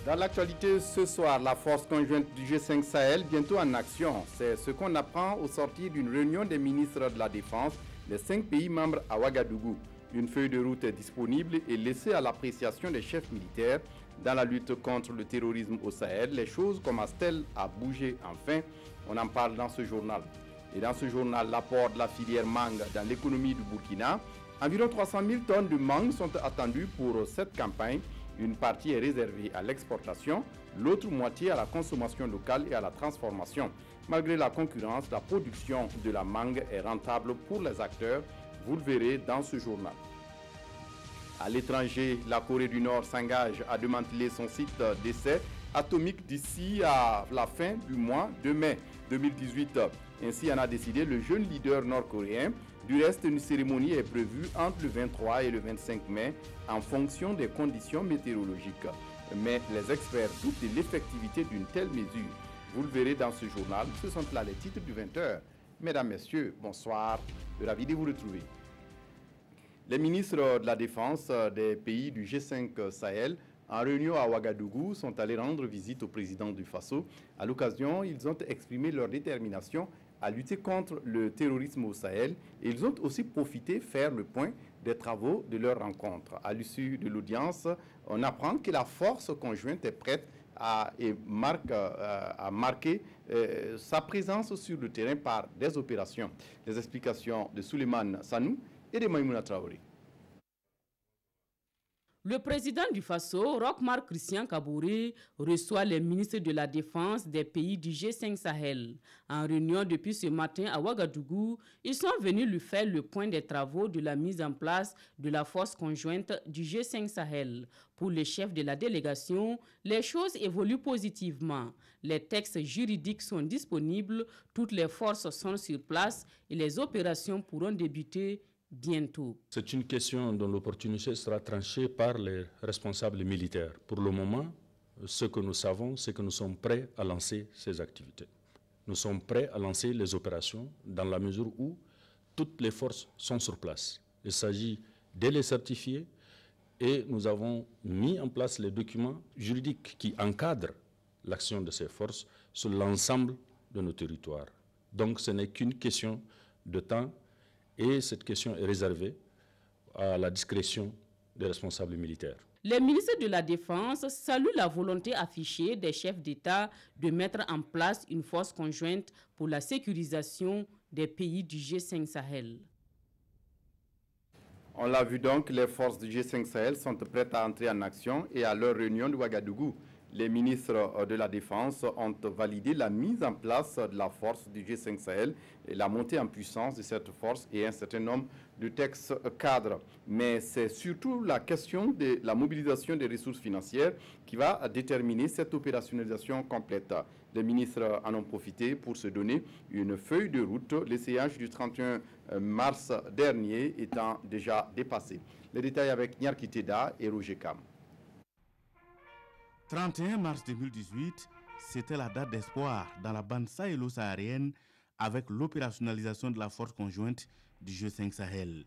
Dans l'actualité ce soir, la force conjointe du G5 Sahel bientôt en action. C'est ce qu'on apprend au sortir d'une réunion des ministres de la Défense des 5 pays membres à Ouagadougou. Une feuille de route est disponible et laissée à l'appréciation des chefs militaires. Dans la lutte contre le terrorisme au Sahel, les choses commencent-elles à bouger enfin? On en parle dans ce journal. Et dans ce journal, l'apport de la filière mangue dans l'économie du Burkina. Environ 300 000 tonnes de mangue sont attendues pour cette campagne. Une partie est réservée à l'exportation, l'autre moitié à la consommation locale et à la transformation. Malgré la concurrence, la production de la mangue est rentable pour les acteurs. Vous le verrez dans ce journal. À l'étranger, la Corée du Nord s'engage à démanteler son site d'essai atomique d'ici à la fin du mois de mai 2018. Ainsi en a décidé le jeune leader nord-coréen. Du reste, une cérémonie est prévue entre le 23 et le 25 mai en fonction des conditions météorologiques. Mais les experts doutent de l'effectivité d'une telle mesure. Vous le verrez dans ce journal. Ce sont là les titres du 20h. Mesdames, Messieurs, bonsoir. Ravi de vous retrouver. Les ministres de la Défense des pays du G5 Sahel en réunion à Ouagadougou sont allés rendre visite au président du Faso. À l'occasion, ils ont exprimé leur détermination à lutter contre le terrorisme au Sahel et ils ont aussi profité faire le point des travaux de leur rencontre. À l'issue de l'audience, on apprend que la force conjointe est prête à marquer sa présence sur le terrain par des opérations. Les explications de Souleymane Sanou et de Maïmouna Traoré. Le président du Faso, Roch-Marc Christian Kabouré, reçoit les ministres de la Défense des pays du G5 Sahel. En réunion depuis ce matin à Ouagadougou, ils sont venus lui faire le point des travaux de la mise en place de la force conjointe du G5 Sahel. Pour les chefs de la délégation, les choses évoluent positivement. Les textes juridiques sont disponibles, toutes les forces sont sur place et les opérations pourront débuter bientôt. C'est une question dont l'opportunité sera tranchée par les responsables militaires. Pour le moment, ce que nous savons, c'est que nous sommes prêts à lancer ces activités. Nous sommes prêts à lancer les opérations dans la mesure où toutes les forces sont sur place. Il s'agit de les certifier et nous avons mis en place les documents juridiques qui encadrent l'action de ces forces sur l'ensemble de nos territoires. Donc ce n'est qu'une question de temps. Et cette question est réservée à la discrétion des responsables militaires. Les ministres de la Défense saluent la volonté affichée des chefs d'État de mettre en place une force conjointe pour la sécurisation des pays du G5 Sahel. On l'a vu donc, les forces du G5 Sahel sont prêtes à entrer en action et à leur réunion de Ouagadougou. Les ministres de la Défense ont validé la mise en place de la force du G5 Sahel et la montée en puissance de cette force et un certain nombre de textes cadres. Mais c'est surtout la question de la mobilisation des ressources financières qui va déterminer cette opérationnalisation complète. Les ministres en ont profité pour se donner une feuille de route, les séances du 31 mars dernier étant déjà dépassées. Les détails avec Nyarki Teda et Roger Kam. 31 mars 2018, c'était la date d'espoir dans la bande sahélo-saharienne avec l'opérationnalisation de la force conjointe du G5 Sahel.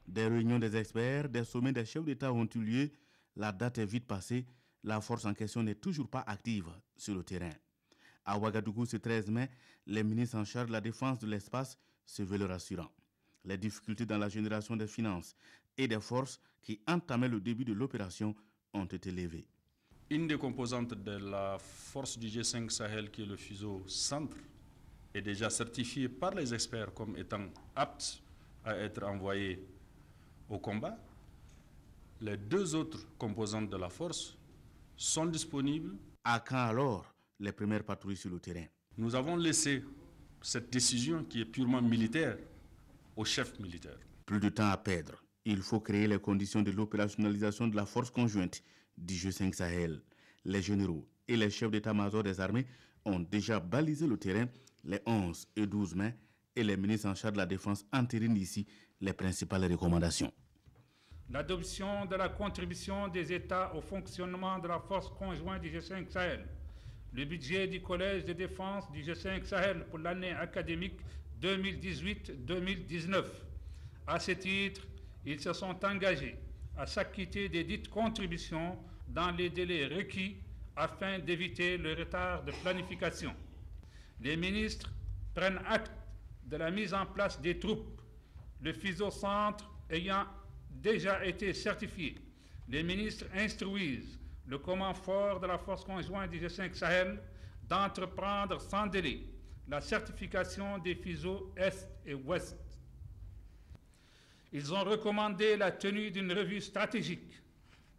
Des réunions des experts, des sommets des chefs d'État ont eu lieu. La date est vite passée. La force en question n'est toujours pas active sur le terrain. À Ouagadougou, ce 13 mai, les ministres en charge de la défense de l'espace se veulent rassurants. Les difficultés dans la génération des finances et des forces qui entamaient le début de l'opération ont été levées. Une des composantes de la force du G5 Sahel, qui est le fuseau centre, est déjà certifiée par les experts comme étant apte à être envoyée au combat. Les deux autres composantes de la force sont disponibles. À quand alors les premières patrouilles sur le terrain? Nous avons laissé cette décision qui est purement militaire aux chefs militaires. Plus de temps à perdre. Il faut créer les conditions de l'opérationnalisation de la force conjointe du G5 Sahel. Les généraux et les chefs d'état-major des armées ont déjà balisé le terrain les 11 et 12 mai et les ministres en charge de la défense entérinent ici les principales recommandations. L'adoption de la contribution des États au fonctionnement de la force conjointe du G5 Sahel. Le budget du Collège de défense du G5 Sahel pour l'année académique 2018-2019. À ce titre, ils se sont engagés à s'acquitter des dites contributions dans les délais requis afin d'éviter le retard de planification. Les ministres prennent acte de la mise en place des troupes, le FISO-Centre ayant déjà été certifié. Les ministres instruisent le commandant fort de la force conjointe du G5 Sahel d'entreprendre sans délai la certification des FISO Est et Ouest. Ils ont recommandé la tenue d'une revue stratégique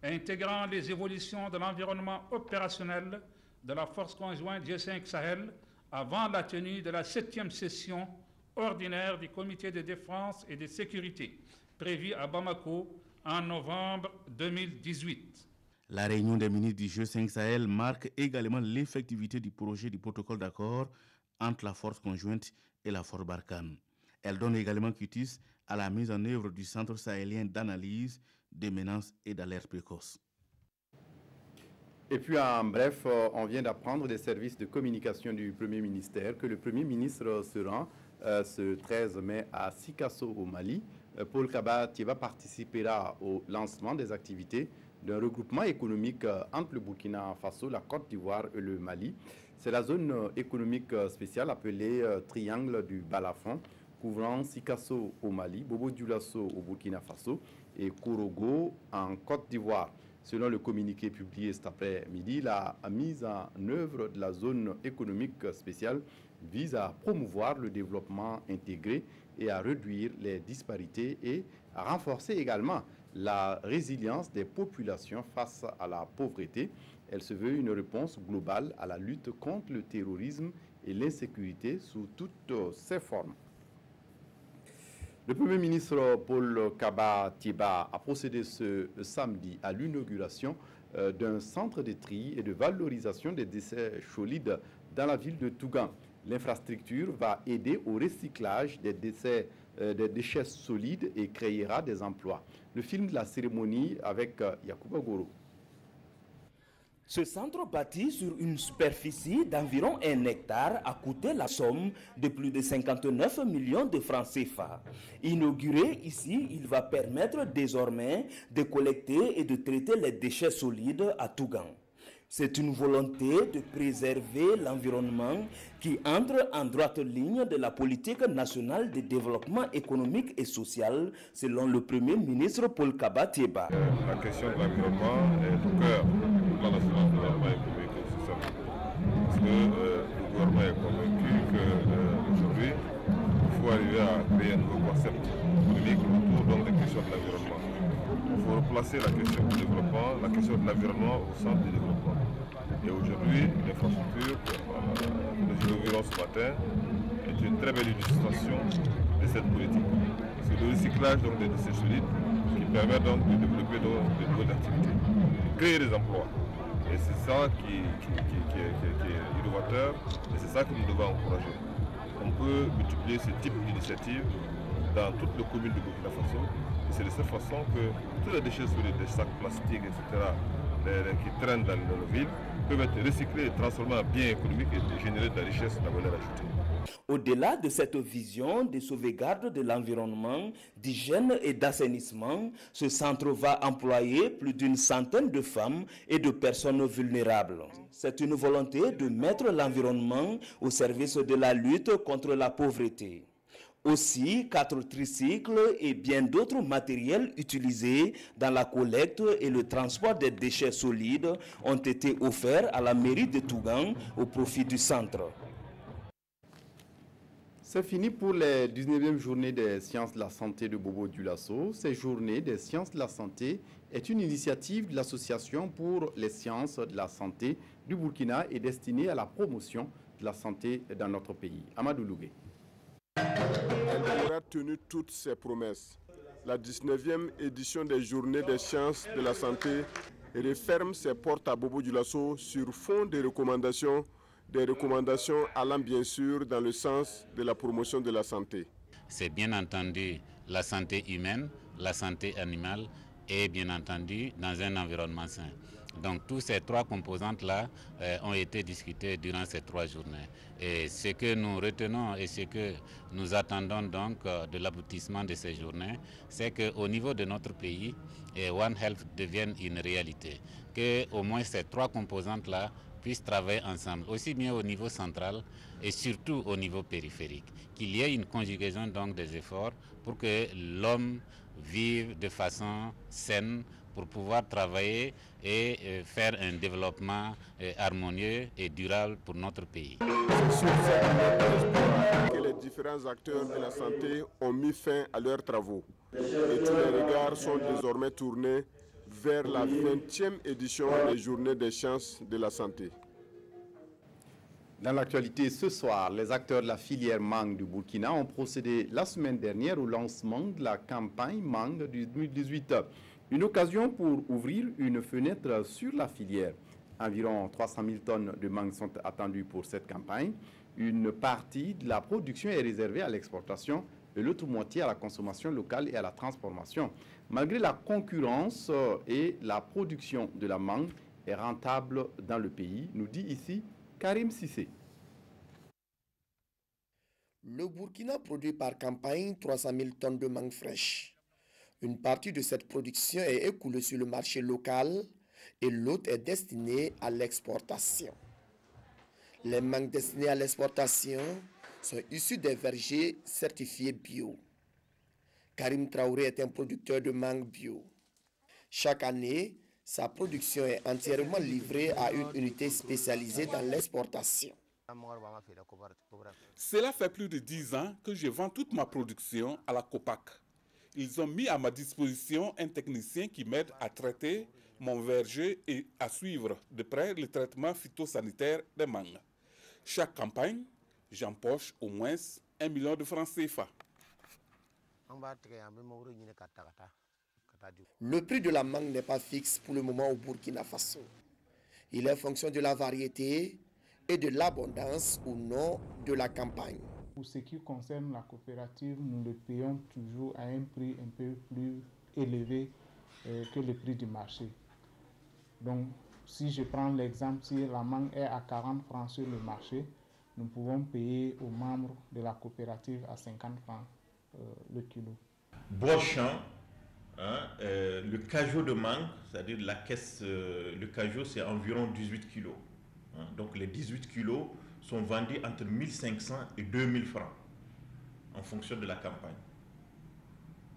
intégrant les évolutions de l'environnement opérationnel de la force conjointe G5 Sahel avant la tenue de la 7e session ordinaire du Comité de défense et de sécurité prévue à Bamako en novembre 2018. La réunion des ministres du G5 Sahel marque également l'effectivité du projet du protocole d'accord entre la force conjointe et la force Barkhane. Elle donne également quitus à la mise en œuvre du Centre sahélien d'analyse des menaces et d'alerte précoce. Et puis en bref, on vient d'apprendre des services de communication du Premier ministère que le Premier ministre se rend ce 13 mai à Sikasso au Mali. Paul Kaba Tieba participera au lancement des activités d'un regroupement économique entre le Burkina Faso, la Côte d'Ivoire et le Mali. C'est la zone économique spéciale appelée Triangle du Balafon, couvrant Sikasso au Mali, Bobo Dioulasso au Burkina Faso et Korogo en Côte d'Ivoire. Selon le communiqué publié cet après-midi, la mise en œuvre de la zone économique spéciale vise à promouvoir le développement intégré et à réduire les disparités et à renforcer également la résilience des populations face à la pauvreté. Elle se veut une réponse globale à la lutte contre le terrorisme et l'insécurité sous toutes ses formes. Le Premier ministre Paul Kaba Tieba a procédé ce samedi à l'inauguration d'un centre de tri et de valorisation des déchets solides dans la ville de Tougan. L'infrastructure va aider au recyclage des déchets solides et créera des emplois. Le film de la cérémonie avec Yacouba Goro. Ce centre bâti sur une superficie d'environ 1 hectare a coûté la somme de plus de 59 millions de francs CFA. Inauguré ici, il va permettre désormais de collecter et de traiter les déchets solides à Tougan. C'est une volonté de préserver l'environnement qui entre en droite ligne de la politique nationale de développement économique et social, selon le Premier ministre Paul Kaba Tieba. La question de l'environnement est au cœur du plan national de développement économique et social. Parce que le gouvernement est convaincu qu'aujourd'hui, il faut arriver à créer un nouveau concept économique autour donc, des questions de l'environnement. Il faut replacer la question du développement, la question de l'environnement au centre du développement. Et aujourd'hui, l'infrastructure que nous inaugurons ce matin est une très belle illustration de cette politique. C'est le recyclage donc, des déchets solides qui permet donc de développer de nouvelles activités, de créer des emplois. Et c'est ça qui est innovateur et c'est ça que nous devons encourager. On peut multiplier ce type d'initiatives dans toutes les communes du Burkina Faso. Et c'est de cette façon que tous les déchets solides, les sacs plastiques, etc., qui traînent dans nos villes, peuvent être recyclés et transformés en biens économiques et générer de la richesse et de la valeur ajoutée. Au-delà de cette vision de sauvegarde de l'environnement, d'hygiène et d'assainissement, ce centre va employer plus d'une centaine de femmes et de personnes vulnérables. C'est une volonté de mettre l'environnement au service de la lutte contre la pauvreté. Aussi, 4 tricycles et bien d'autres matériels utilisés dans la collecte et le transport des déchets solides ont été offerts à la mairie de Tougan au profit du centre. C'est fini pour les 19e journées des sciences de la santé de Bobo Dioulasso. Ces journées des sciences de la santé est une initiative de l'Association pour les sciences de la santé du Burkina et destinée à la promotion de la santé dans notre pays. Amadou Lougué. Elle aura tenu toutes ses promesses. La 19e édition des Journées des sciences de la santé referme ses portes à Bobo Dioulasso sur fond des recommandations allant bien sûr dans le sens de la promotion de la santé. C'est bien entendu la santé humaine, la santé animale et bien entendu dans un environnement sain. Donc tous ces trois composantes-là ont été discutées durant ces 3 journées. Et ce que nous retenons et ce que nous attendons donc de l'aboutissement de ces journées, c'est qu'au niveau de notre pays, One Health devienne une réalité. Qu'au moins ces 3 composantes-là puissent travailler ensemble, aussi bien au niveau central et surtout au niveau périphérique. Qu'il y ait une conjugaison donc des efforts pour que l'homme vive de façon saine, pour pouvoir travailler et faire un développement harmonieux et durable pour notre pays. C'est sur cette note d'espoir que les différents acteurs de la santé ont mis fin à leurs travaux. Et tous les regards sont désormais tournés vers la 20e édition des Journées des sciences de la santé. Dans l'actualité ce soir, les acteurs de la filière mangue du Burkina ont procédé la semaine dernière au lancement de la campagne mangue du 2018. Une occasion pour ouvrir une fenêtre sur la filière. Environ 300 000 tonnes de mangue sont attendues pour cette campagne. Une partie de la production est réservée à l'exportation et l'autre moitié à la consommation locale et à la transformation. Malgré la concurrence et la production de la mangue est rentable dans le pays, nous dit ici Karim Sissé. Le Burkina produit par campagne 300 000 tonnes de mangue fraîche. Une partie de cette production est écoulée sur le marché local et l'autre est destinée à l'exportation. Les mangues destinées à l'exportation sont issues des vergers certifiés bio. Karim Traoré est un producteur de mangue bio. Chaque année, sa production est entièrement livrée à une unité spécialisée dans l'exportation. Cela fait plus de 10 ans que je vends toute ma production à la COPAC. Ils ont mis à ma disposition un technicien qui m'aide à traiter mon verger et à suivre de près le traitement phytosanitaire des mangues. Chaque campagne, j'empoche au moins 1 million de francs CFA. Le prix de la mangue n'est pas fixe pour le moment au Burkina Faso. Il est fonction de la variété et de l'abondance ou non de la campagne. Pour ce qui concerne la coopérative, nous le payons toujours à un prix un peu plus élevé que le prix du marché. Donc, si je prends l'exemple, si la mangue est à 40 francs sur le marché, nous pouvons payer aux membres de la coopérative à 50 francs le kilo. Bois-champ, le cajot de mangue, c'est-à-dire la caisse, le cajot, c'est environ 18 kilos. Donc les 18 kilos sont vendus entre 1500 et 2000 francs en fonction de la campagne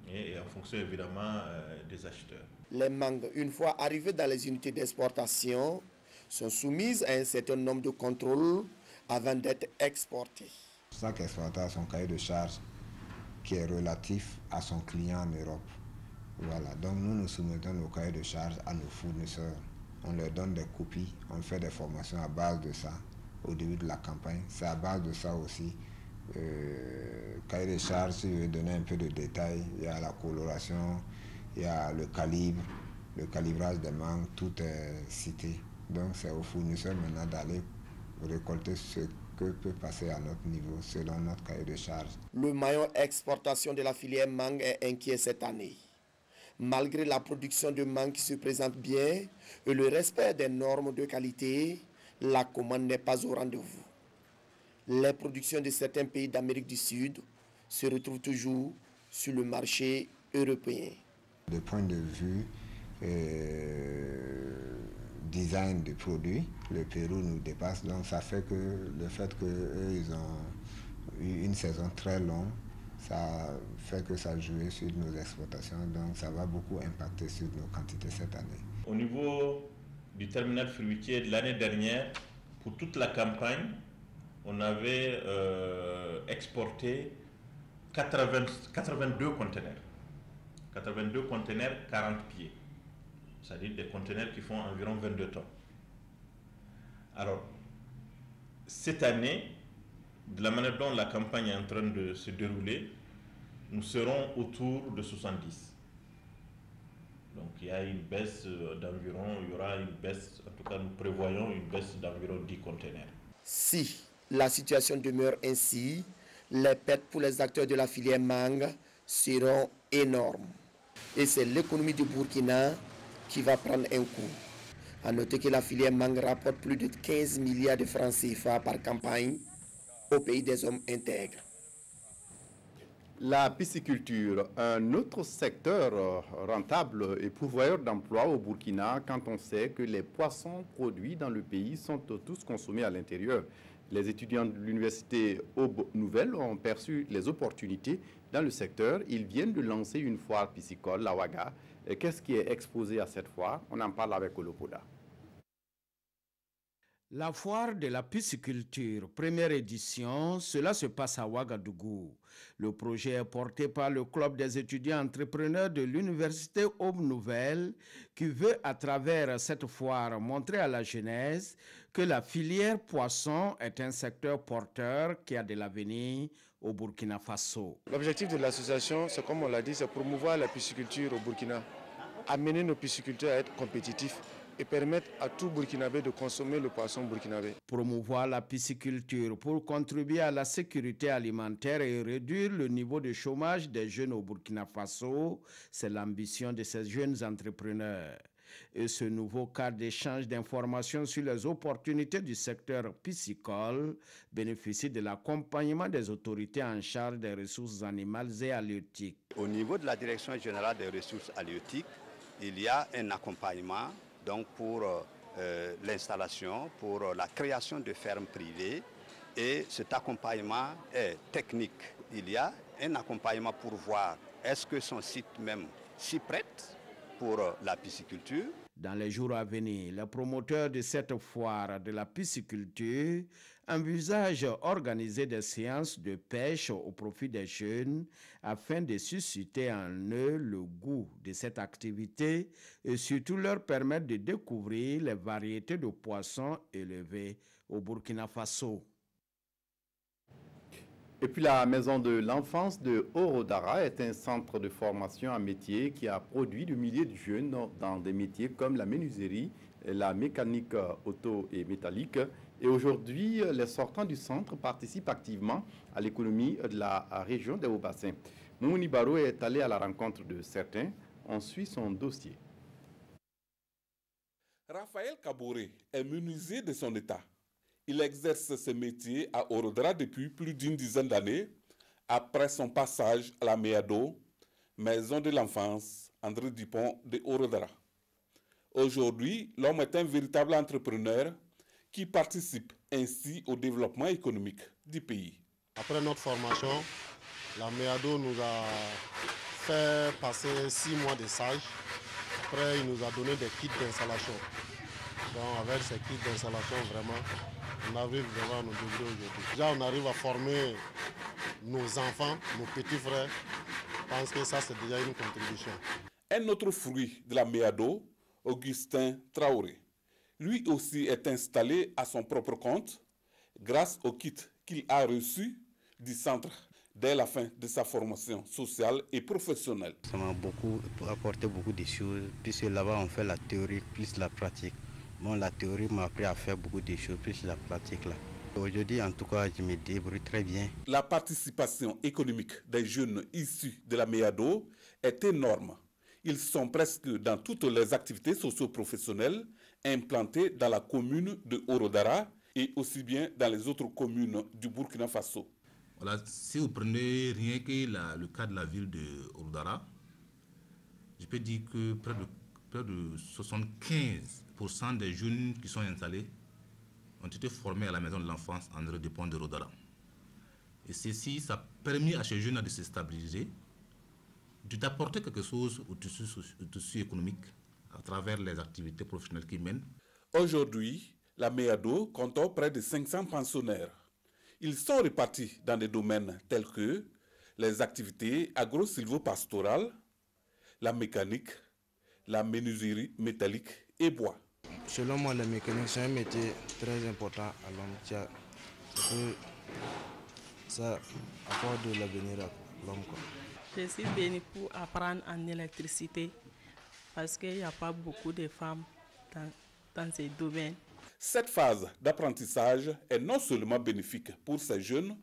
et en fonction évidemment des acheteurs. Les mangues, une fois arrivées dans les unités d'exportation, sont soumises à un certain nombre de contrôles avant d'être exportées. Chaque exportateur a son cahier de charge qui est relatif à son client en Europe. Voilà, donc nous soumettons nos cahiers de charge à nos fournisseurs. On leur donne des copies, on fait des formations à base de ça au début de la campagne. C'est à base de ça aussi. Cahier de charge, si je veux donner un peu de détails, il y a la coloration, il y a le calibre, le calibrage des mangues, tout est cité. Donc c'est aux fournisseurs maintenant d'aller récolter ce que peut passer à notre niveau selon notre cahier de charge. Le maillon exportation de la filière mangue est inquiet cette année. Malgré la production de mangue qui se présente bien et le respect des normes de qualité, la commande n'est pas au rendez-vous. Les productions de certains pays d'Amérique du Sud se retrouvent toujours sur le marché européen. Du point de vue design du produit, le Pérou nous dépasse, donc ça fait que le fait qu'eux ils ont eu une saison très longue, ça fait que ça joue sur nos exportations, donc ça va beaucoup impacter sur nos quantités cette année. Au niveau du terminal fruitier de l'année dernière, pour toute la campagne, on avait exporté 82 conteneurs. 82 conteneurs, 40 pieds. C'est-à-dire des conteneurs qui font environ 22 tonnes. Alors, cette année, de la manière dont la campagne est en train de se dérouler, nous serons autour de 70. Donc il y a une baisse d'environ, il y aura une baisse, en tout cas nous prévoyons une baisse d'environ 10 conteneurs. Si la situation demeure ainsi, les pertes pour les acteurs de la filière mangue seront énormes. Et c'est l'économie du Burkina qui va prendre un coup. A noter que la filière mangue rapporte plus de 15 milliards de francs CFA par campagne au pays des hommes intègres. La pisciculture, un autre secteur rentable et pourvoyeur d'emplois au Burkina quand on sait que les poissons produits dans le pays sont tous consommés à l'intérieur. Les étudiants de l'université Aube Nouvelle ont perçu les opportunités dans le secteur. Ils viennent de lancer une foire piscicole, la Ouaga. Qu'est-ce qui est exposé à cette foire? On en parle avec Olopoda. La foire de la pisciculture, première édition, cela se passe à Ouagadougou. Le projet est porté par le club des étudiants entrepreneurs de l'université Aube Nouvelle qui veut à travers cette foire montrer à la jeunesse que la filière poisson est un secteur porteur qui a de l'avenir au Burkina Faso. L'objectif de l'association, c'est comme on l'a dit, c'est promouvoir la pisciculture au Burkina, amener nos pisciculteurs à être compétitifs et permettre à tout Burkinabé de consommer le poisson burkinabé. Promouvoir la pisciculture pour contribuer à la sécurité alimentaire et réduire le niveau de chômage des jeunes au Burkina Faso, c'est l'ambition de ces jeunes entrepreneurs. Et ce nouveau cadre d'échange d'informations sur les opportunités du secteur piscicole bénéficie de l'accompagnement des autorités en charge des ressources animales et halieutiques. Au niveau de la Direction générale des ressources halieutiques, il y a un accompagnement donc pour l'installation, pour la création de fermes privées, et cet accompagnement est technique. Il y a un accompagnement pour voir est-ce que son site même s'y prête pour la pisciculture. Dans les jours à venir, les promoteurs de cette foire de la pisciculture envisagent organiser des séances de pêche au profit des jeunes afin de susciter en eux le goût de cette activité et surtout leur permettre de découvrir les variétés de poissons élevés au Burkina Faso. Et puis la Maison de l'Enfance de Orodara est un centre de formation en métier qui a produit des milliers de jeunes dans des métiers comme la menuiserie, la mécanique auto et métallique. Et aujourd'hui, les sortants du centre participent activement à l'économie de la région des Hauts-Bassins. Moumouni Baro est allé à la rencontre de certains. On suit son dossier. Raphaël Kabouré est menuisier de son état. Il exerce ce métier à Orodara depuis plus d'une dizaine d'années, après son passage à la MEADO, Maison de l'Enfance, André Dupont de Orodara. Aujourd'hui, l'homme est un véritable entrepreneur qui participe ainsi au développement économique du pays. Après notre formation, la MEADO nous a fait passer 6 mois de stage. Après, il nous a donné des kits d'installation. Donc avec ces kits d'installation, vraiment, on arrive vraiment à nous débrouiller aujourd'hui. Déjà, on arrive à former nos enfants, nos petits frères. Je pense que ça, c'est déjà une contribution. Un autre fruit de la MEADO, Augustin Traoré. Lui aussi est installé à son propre compte grâce au kit qu'il a reçu du centre dès la fin de sa formation sociale et professionnelle. Ça m'a apporté beaucoup de choses, puisque là-bas on fait la théorie plus la pratique. Bon, la théorie m'a appris à faire beaucoup de choses, plus la pratique là. Aujourd'hui, en tout cas, je me débrouille très bien. La participation économique des jeunes issus de la MEADO est énorme. Ils sont presque dans toutes les activités socio-professionnelles implantées dans la commune de Orodara et aussi bien dans les autres communes du Burkina Faso. Voilà, si vous prenez rien que le cas de la ville de Orodara, je peux dire que près de 75% des jeunes qui sont installés ont été formés à la maison de l'enfance André Dupont de Orodara. Et ceci, ça a permis à ces jeunes de se stabiliser, d'apporter quelque chose au tissu économique à travers les activités professionnelles qu'ils mènent. Aujourd'hui, la MEADO compte près de 500 pensionnaires. Ils sont répartis dans des domaines tels que les activités agro-silvopastorales, la mécanique, la menuiserie métallique et bois. Selon moi, la mécanique, c'est un métier très important à l'homme. Ça apporte de l'avenir à l'homme. Je suis venue pour apprendre en électricité parce qu'il n'y a pas beaucoup de femmes dans ces domaines. Cette phase d'apprentissage est non seulement bénéfique pour ces jeunes,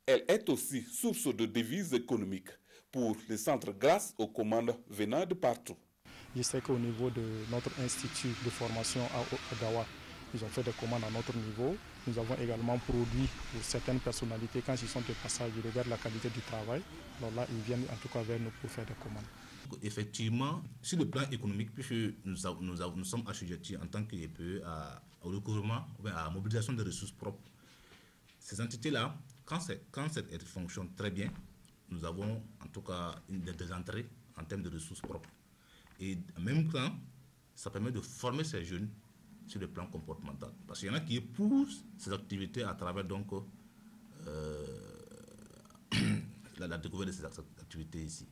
elle est aussi source de devises économiques pour les centres grâce aux commandes venant de partout. Je sais qu'au niveau de notre institut de formation à Gawa, ils ont fait des commandes à notre niveau. Nous avons également produit pour certaines personnalités, quand ils sont de passage, ils regardent la qualité du travail. Alors là, ils viennent en tout cas vers nous pour faire des commandes. Effectivement, sur le plan économique, puisque nous sommes assujettis en tant qu'EPE au recouvrement, à la mobilisation des ressources propres, ces entités-là, quand elles fonctionnent très bien, nous avons en tout cas des entrées en termes de ressources propres. Et en même temps, ça permet de former ces jeunes sur le plan comportemental. Parce qu'il y en a qui épousent ces activités à travers donc, la découverte de ces activités ici.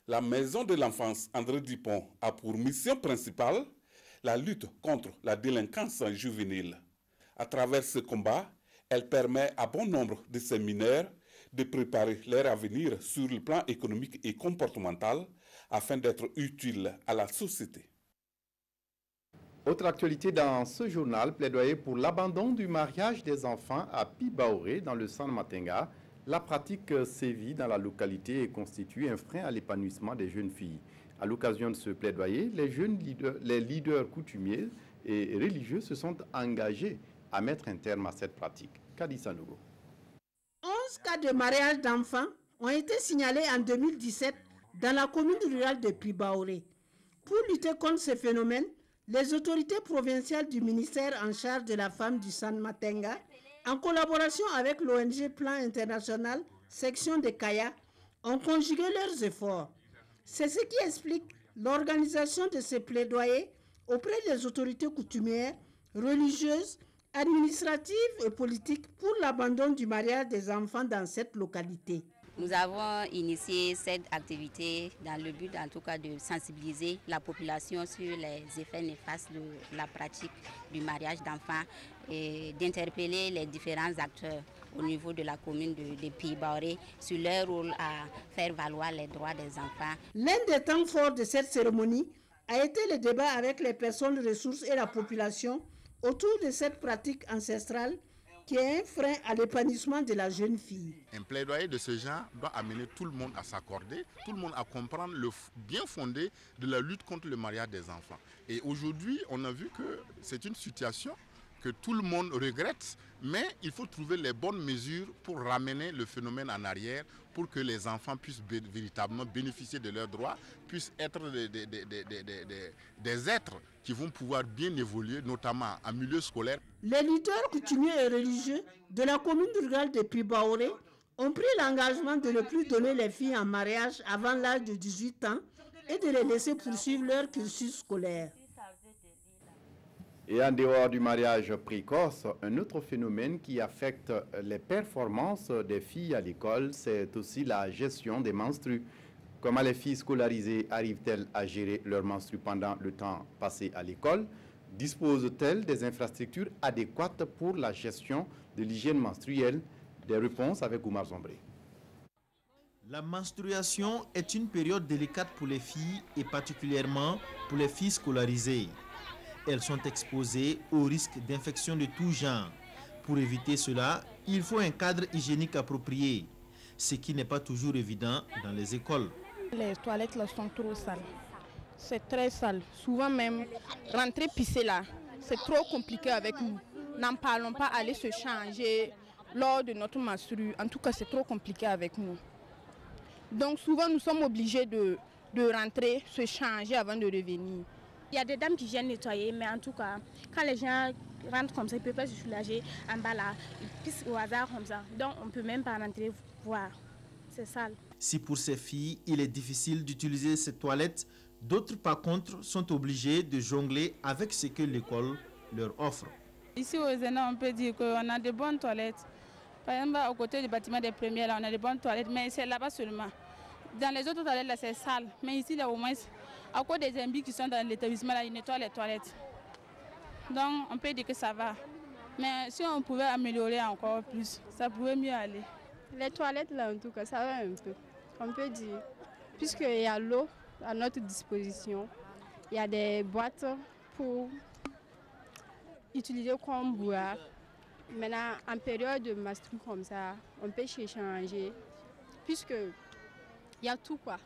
La Maison de l'Enfance André Dupont a pour mission principale la lutte contre la délinquance juvénile. À travers ce combat, elle permet à bon nombre de ces mineurs de préparer leur avenir sur le plan économique et comportemental afin d'être utiles à la société. Autre actualité dans ce journal, plaidoyer pour l'abandon du mariage des enfants à Pibaoré dans le San Matenga. La pratique sévit dans la localité et constitue un frein à l'épanouissement des jeunes filles. À l'occasion de ce plaidoyer, les leaders coutumiers et religieux se sont engagés à mettre un terme à cette pratique. Kadissa Nogo. 11 cas de mariage d'enfants ont été signalés en 2017 dans la commune rurale de Pibaoré. Pour lutter contre ce phénomène, les autorités provinciales du ministère en charge de la femme du San Matenga, en collaboration avec l'ONG Plan International, section de Kaya, ont conjugué leurs efforts. C'est ce qui explique l'organisation de ces plaidoyers auprès des autorités coutumières, religieuses, administratives et politiques pour l'abandon du mariage des enfants dans cette localité. Nous avons initié cette activité dans le but en tout cas de sensibiliser la population sur les effets néfastes de la pratique du mariage d'enfants et d'interpeller les différents acteurs au niveau de la commune de Pibaoré sur leur rôle à faire valoir les droits des enfants. L'un des temps forts de cette cérémonie a été le débat avec les personnes ressources et la population autour de cette pratique ancestrale qui est un frein à l'épanouissement de la jeune fille. Un plaidoyer de ce genre doit amener tout le monde à s'accorder, tout le monde à comprendre le bien fondé de la lutte contre le mariage des enfants. Et aujourd'hui, on a vu que c'est une situation que tout le monde regrette, mais il faut trouver les bonnes mesures pour ramener le phénomène en arrière, pour que les enfants puissent véritablement bénéficier de leurs droits, puissent être des êtres qui vont pouvoir bien évoluer, notamment en milieu scolaire. Les leaders coutumiers et religieux de la commune rurale de Pibaoré ont pris l'engagement de ne plus donner les filles en mariage avant l'âge de 18 ans et de les laisser poursuivre leur cursus scolaire. Et en dehors du mariage précoce, un autre phénomène qui affecte les performances des filles à l'école, c'est aussi la gestion des menstrues. Comment les filles scolarisées arrivent-elles à gérer leurs menstrues pendant le temps passé à l'école? Disposent-elles des infrastructures adéquates pour la gestion de l'hygiène menstruelle? Des réponses avec Oumar Zombré. La menstruation est une période délicate pour les filles et particulièrement pour les filles scolarisées. Elles sont exposées au risque d'infections de tout genre. Pour éviter cela, il faut un cadre hygiénique approprié, ce qui n'est pas toujours évident dans les écoles. Les toilettes là sont trop sales. C'est très sale. Souvent même, rentrer pisser là, c'est trop compliqué avec nous. N'en parlons pas, aller se changer lors de notre menstru. En tout cas, c'est trop compliqué avec nous. Donc souvent, nous sommes obligés de rentrer, se changer avant de revenir. Il y a des dames qui viennent nettoyer, mais en tout cas, quand les gens rentrent comme ça, ils ne peuvent pas se soulager en bas là, ils pissent au hasard comme ça. Donc on ne peut même pas rentrer voir. C'est sale. Si pour ces filles, il est difficile d'utiliser ces toilettes, d'autres par contre sont obligés de jongler avec ce que l'école leur offre. Ici au Zéna, on peut dire qu'on a de bonnes toilettes. Par exemple, au côté du bâtiment des premiers, là, on a de bonnes toilettes, mais c'est là-bas seulement. Dans les autres toilettes, là, c'est sale. Mais ici, là, au moins, à cause des imbus qui sont dans l'établissement, là, ils nettoient les toilettes. Donc, on peut dire que ça va. Mais si on pouvait améliorer encore plus, ça pourrait mieux aller. Les toilettes, là, en tout cas, ça va un peu. On peut dire, puisqu'il y a l'eau à notre disposition, il y a des boîtes pour utiliser comme boire. Maintenant, en période de menstru comme ça, on peut s'échanger, puisque Il y a tout quoi,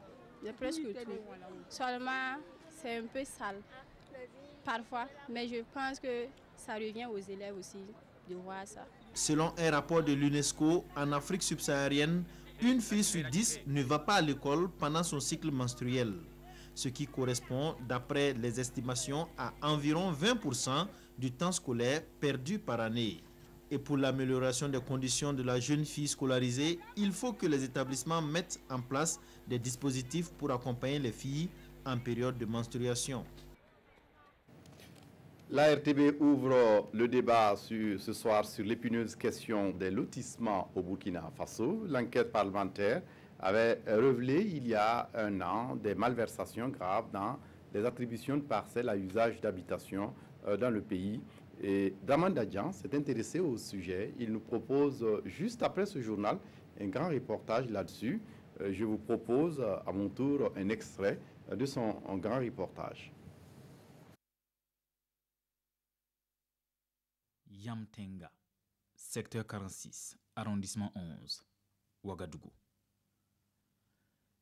il y a presque tout. Seulement, c'est un peu sale parfois, mais je pense que ça revient aux élèves aussi de voir ça. Selon un rapport de l'UNESCO, en Afrique subsaharienne, une fille sur 10 ne va pas à l'école pendant son cycle menstruel, ce qui correspond, d'après les estimations, à environ 20% du temps scolaire perdu par année. Et pour l'amélioration des conditions de la jeune fille scolarisée, il faut que les établissements mettent en place des dispositifs pour accompagner les filles en période de menstruation. La RTB ouvre le débat ce soir sur l'épineuse question des lotissements au Burkina Faso. L'enquête parlementaire avait révélé il y a un an des malversations graves dans les attributions de parcelles à usage d'habitation dans le pays. Et Daman Dadjan s'est intéressé au sujet. Il nous propose, juste après ce journal, un grand reportage là-dessus. Je vous propose à mon tour un extrait de son grand reportage. Yamtenga, secteur 46, arrondissement 11, Ouagadougou.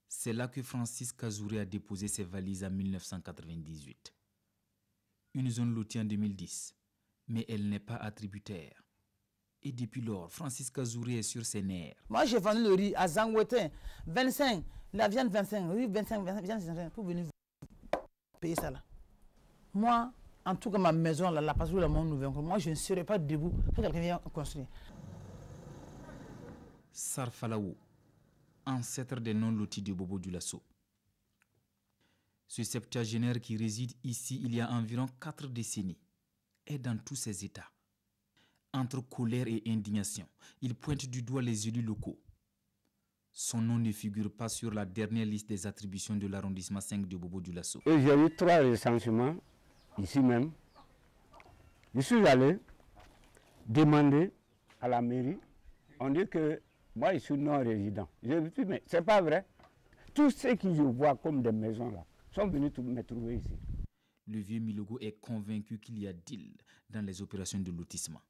C'est là que Francis Kazouré a déposé ses valises en 1998. Une zone lotie en 2010, mais elle n'est pas attributaire. Et depuis lors, Francis Kazouré est sur ses nerfs. Moi, j'ai vendu le riz à Zangwetin, 25, la viande 25, riz 25, viande 25, pour venir payer ça là. Moi, en tout cas, ma maison, là, la passerelle, moi, je ne serai pas debout quand quelqu'un vient construire. Sarfalaou, ancêtre des non-lotis de Bobo Dioulasso. Ce septuagénaire qui réside ici il y a environ 4 décennies est dans tous ses états. Entre colère et indignation, il pointe du doigt les élus locaux. Son nom ne figure pas sur la dernière liste des attributions de l'arrondissement 5 de Bobo Dioulasso. J'ai eu 3 recensements. Ici même, je suis allé demander à la mairie, on dit que moi je suis non-résident. Je me dis, mais c'est pas vrai. Tous ceux qui je vois comme des maisons là, sont venus me trouver ici. Le vieux Milogo est convaincu qu'il y a deal dans les opérations de lotissement.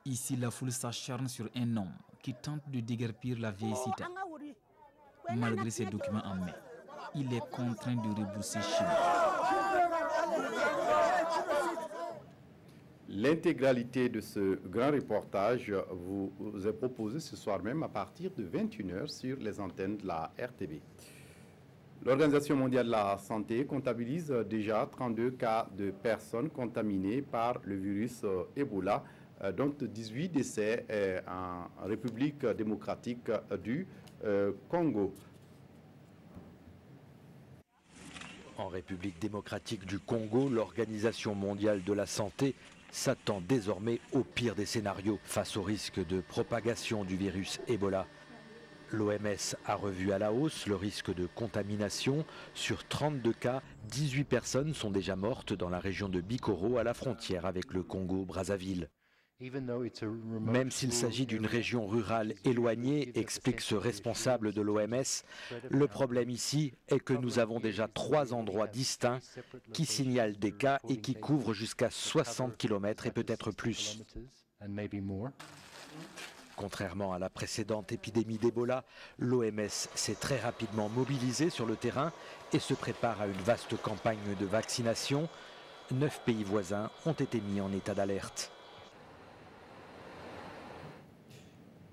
Ici, la foule s'acharne sur un homme qui tente de déguerpir la vieille cité. Malgré ses documents en main, il est contraint de rebourser chez lui. L'intégralité de ce grand reportage vous est proposée ce soir même à partir de 21h sur les antennes de la RTB. L'Organisation mondiale de la santé comptabilise déjà 32 cas de personnes contaminées par le virus Ebola, dont 18 décès en République démocratique du Congo. En République démocratique du Congo, l'Organisation mondiale de la santé s'attend désormais au pire des scénarios face au risque de propagation du virus Ebola. L'OMS a revu à la hausse le risque de contamination. Sur 32 cas, 18 personnes sont déjà mortes dans la région de Bikoro à la frontière avec le Congo-Brazzaville. Même s'il s'agit d'une région rurale éloignée, explique ce responsable de l'OMS, le problème ici est que nous avons déjà 3 endroits distincts qui signalent des cas et qui couvrent jusqu'à 60 km et peut-être plus. Contrairement à la précédente épidémie d'Ebola, l'OMS s'est très rapidement mobilisée sur le terrain et se prépare à une vaste campagne de vaccination. 9 pays voisins ont été mis en état d'alerte.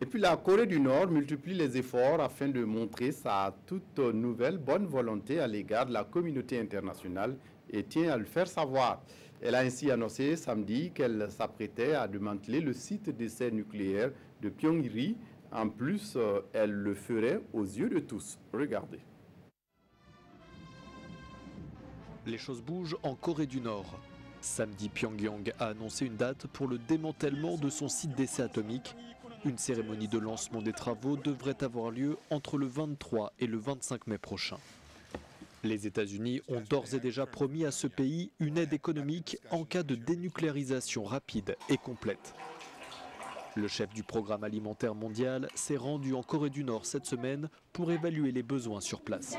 Et puis la Corée du Nord multiplie les efforts afin de montrer sa toute nouvelle bonne volonté à l'égard de la communauté internationale et tient à le faire savoir. Elle a ainsi annoncé samedi qu'elle s'apprêtait à démanteler le site d'essai nucléaire de Pyongyang. En plus, elle le ferait aux yeux de tous. Regardez. Les choses bougent en Corée du Nord. Samedi, Pyongyang a annoncé une date pour le démantèlement de son site d'essai atomique. Une cérémonie de lancement des travaux devrait avoir lieu entre le 23 et le 25 mai prochain. Les États-Unis ont d'ores et déjà promis à ce pays une aide économique en cas de dénucléarisation rapide et complète. Le chef du programme alimentaire mondial s'est rendu en Corée du Nord cette semaine pour évaluer les besoins sur place.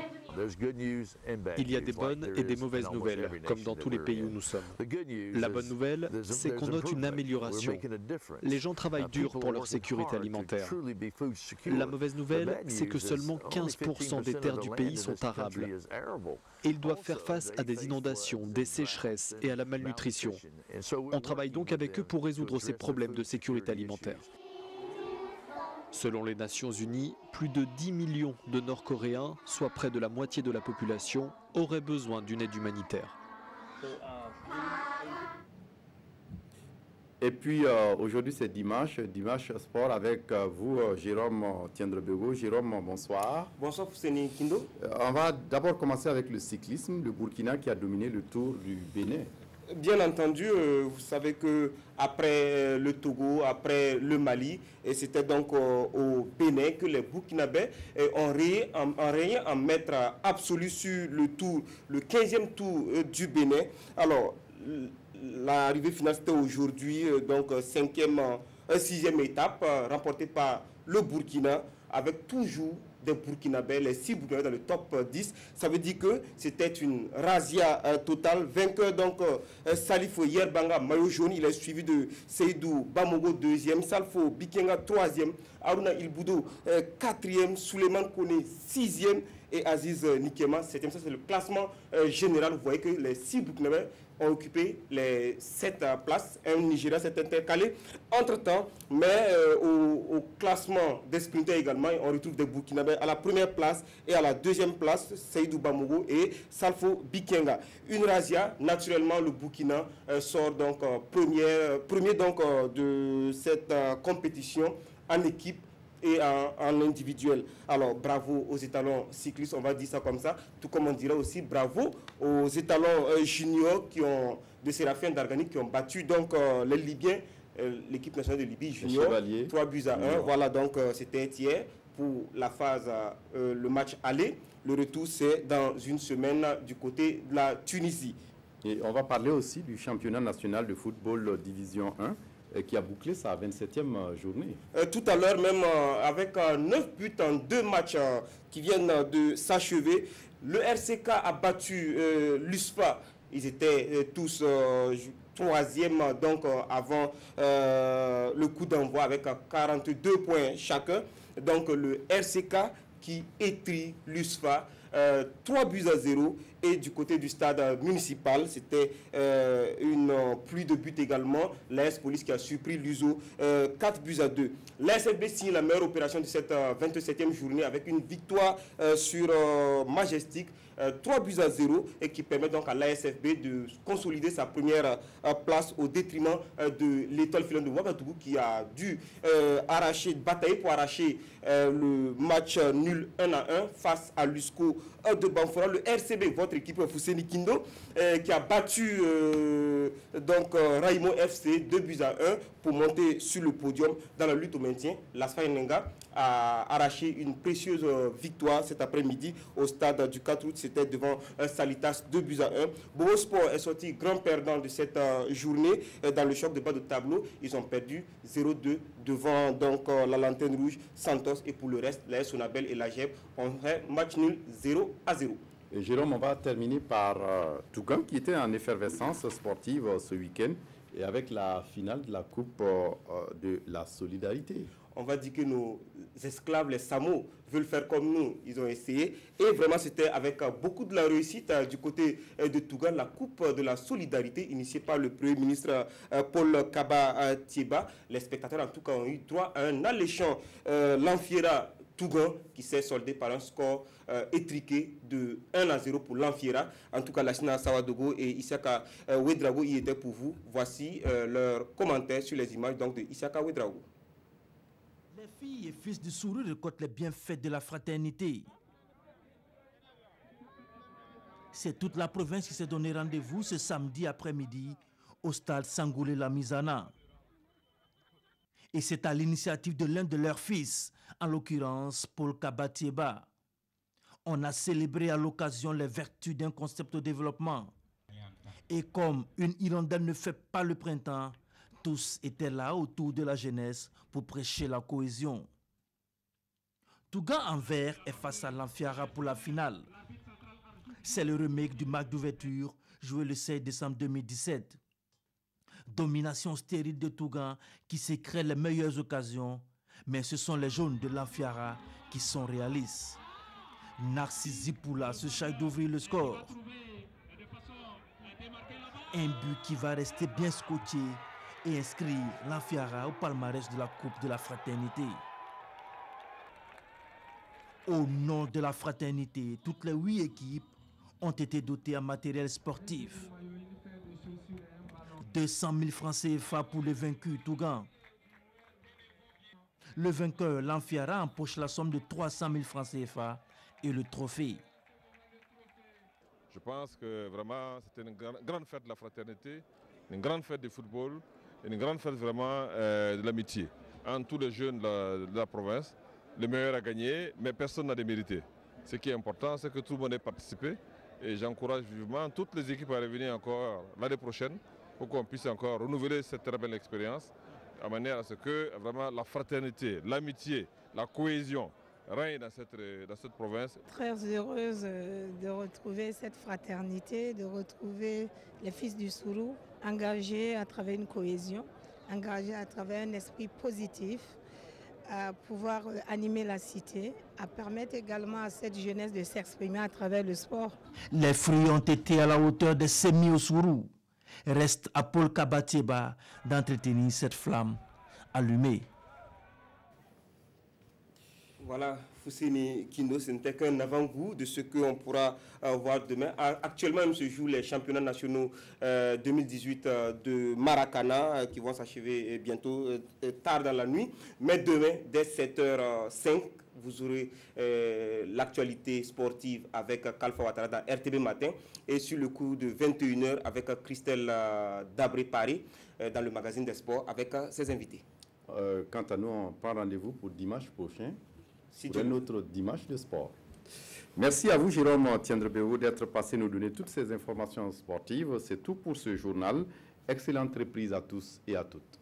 Il y a des bonnes et des mauvaises nouvelles, comme dans tous les pays où nous sommes. La bonne nouvelle, c'est qu'on note une amélioration. Les gens travaillent dur pour leur sécurité alimentaire. La mauvaise nouvelle, c'est que seulement 15% des terres du pays sont arables. Et ils doivent faire face à des inondations, des sécheresses et à la malnutrition. On travaille donc avec eux pour résoudre ces problèmes de sécurité alimentaire. Selon les Nations Unies, plus de 10 millions de Nord-Coréens, soit près de la moitié de la population, auraient besoin d'une aide humanitaire. Et puis aujourd'hui c'est dimanche sport avec vous Jérôme Tiendrebego. Jérôme, bonsoir. Bonsoir Fousseni Kindo. On va d'abord commencer avec le cyclisme, le Burkina qui a dominé le Tour du Bénin. Bien entendu, vous savez que après le Togo, après le Mali, et c'était donc au Bénin que les Burkinabés ont rayé en maître absolu sur le tour, le 15e tour du Bénin. Alors, l'arrivée finale c'était aujourd'hui, donc 6e étape remportée par le Burkina avec toujours des Burkinabés, les 6 Burkinabés dans le top 10. Ça veut dire que c'était une razzia totale. Vainqueur donc Salif Yerbanga, maillot jaune, il est suivi de Seydou Bamogo 2e, Salfo Bikenga 3e, Aruna Ilboudo 4e, Souleymane Kone 6e et Aziz Nikema 7e. Ça c'est le classement général. Vous voyez que les 6 Burkinabés ont occupé les 7 places. Un Nigeria s'est intercalé entre-temps, mais au classement des sprinters également, on retrouve des Burkinabés à la première place et à la deuxième place, Seydou Bamogo et Salfo Bikenga. Une razzia, naturellement, le Burkina sort donc premier donc, de cette compétition en équipe et en individuel. Alors bravo aux étalons cyclistes, on va dire ça comme ça, tout comme on dirait aussi bravo aux étalons juniors de Séraphin Dargani qui ont battu donc les Libyens, l'équipe nationale de Libye junior, 3 buts à 1. Voilà, donc c'était hier pour la phase, le match aller. Le retour c'est dans une semaine du côté de la Tunisie. Et on va parler aussi du championnat national de football division 1. Qui a bouclé sa 27e journée. Tout à l'heure même, avec 9 buts en 2 matchs qui viennent de s'achever, le RCK a battu l'USFA. Ils étaient tous 3e donc, avant le coup d'envoi avec 42 points chacun. Donc le RCK qui étrit l'USFA 3 buts à 0. Et du côté du stade municipal, c'était une pluie de buts également. L'AS Police qui a surpris l'USO 4 buts à 2. L'ASFB signe la meilleure opération de cette 27e journée avec une victoire sur Majestic, 3 buts à 0, et qui permet donc à l'ASFB de consolider sa première place au détriment de l'Étoile filante de Ouagadougou qui a dû batailler pour arracher le match nul 1 à 1 face à l'USCO de Banfora. Le RCB, votre équipe Fousseni Kindo, qui a battu donc Raimo FC 2 buts à 1 pour monter sur le podium dans la lutte au maintien. L'Asfa Nenga a arraché une précieuse victoire cet après-midi au stade du 4 août. C'était devant Salitas 2 buts à 1. Bobo Sport est sorti grand perdant de cette journée dans le choc de bas de tableau. Ils ont perdu 0-2 devant donc la Lanterne Rouge, Santos, et pour le reste, la Sonabel et la GEP ont fait match nul 0 à 0. Et Jérôme, on va terminer par Tougan qui était en effervescence sportive ce week-end et avec la finale de la Coupe de la Solidarité. On va dire que nos esclaves, les Samo, veulent faire comme nous. Ils ont essayé. Et vraiment, c'était avec beaucoup de la réussite du côté de Tougan, la Coupe de la Solidarité, initiée par le Premier ministre Paul Kaba Thieba. Les spectateurs, en tout cas, ont eu droit à un alléchant l'Anfiera Tougan qui s'est soldé par un score étriqué de 1 à 0 pour l'Anfiera. En tout cas, Lachina Sawadogo et Isaka Ouedraogo y étaient pour vous. Voici leurs commentaires sur les images donc, de Isaka Ouedraogo. Les filles et fils du Sourou récoltent les bienfaits de la fraternité. C'est toute la province qui s'est donné rendez-vous ce samedi après-midi au stade Sangoulé La Misana. Et c'est à l'initiative de l'un de leurs fils, en l'occurrence Paul Kaba Thieba. On a célébré à l'occasion les vertus d'un concept de développement. Et comme une hirondelle ne fait pas le printemps, tous étaient là autour de la jeunesse pour prêcher la cohésion. Tougan en vert est face à l'Anfiara pour la finale. C'est le remake du match d'ouverture joué le 16 décembre 2017. Domination stérile de Tougan qui se crée les meilleures occasions, mais ce sont les jaunes de l'Amfiara qui sont réalistes. Narcisse Zipoula se charge d'ouvrir le score. Un but qui va rester bien scotché et inscrire l'Amfiara au palmarès de la Coupe de la Fraternité. Au nom de la fraternité, toutes les 8 équipes ont été dotées en matériel sportif. 200 000 francs CFA pour le vaincu Tougan. Le vainqueur, l'Amfiara, empoche la somme de 300 000 francs CFA et le trophée. Je pense que vraiment c'était une grande fête de la fraternité, une grande fête du football, une grande fête vraiment de l'amitié. Entre tous les jeunes de la province, le meilleur a gagné, mais personne n'a démérité. Ce qui est important, c'est que tout le monde ait participé et j'encourage vivement toutes les équipes à revenir encore l'année prochaine pour qu'on puisse encore renouveler cette très belle expérience, de manière à ce que vraiment la fraternité, l'amitié, la cohésion règne dans cette province. Très heureuse de retrouver cette fraternité, de retrouver les fils du Sourou engagés à travers une cohésion, engagés à travers un esprit positif, à pouvoir animer la cité, à permettre également à cette jeunesse de s'exprimer à travers le sport. Les fruits ont été à la hauteur des semis au Sourou. Reste à Paul Kabatieba d'entretenir cette flamme allumée. Voilà, Foussini Kindo, ce n'était qu'un avant-goût de ce qu'on pourra voir demain. Actuellement, se jouent les championnats nationaux 2018 de Maracana qui vont s'achever bientôt, tard dans la nuit. Mais demain, dès 7h05, vous aurez l'actualité sportive avec Kalfa Ouattara dans RTB Matin et sur le coup de 21h avec Christelle Dabré-Paris dans le magazine des sports avec ses invités. Quant à nous, on prend rendez-vous pour dimanche prochain pour un autre dimanche de sport. Merci à vous, Jérôme Tiendrebeo, d'être passé nous donner toutes ces informations sportives. C'est tout pour ce journal. Excellente reprise à tous et à toutes.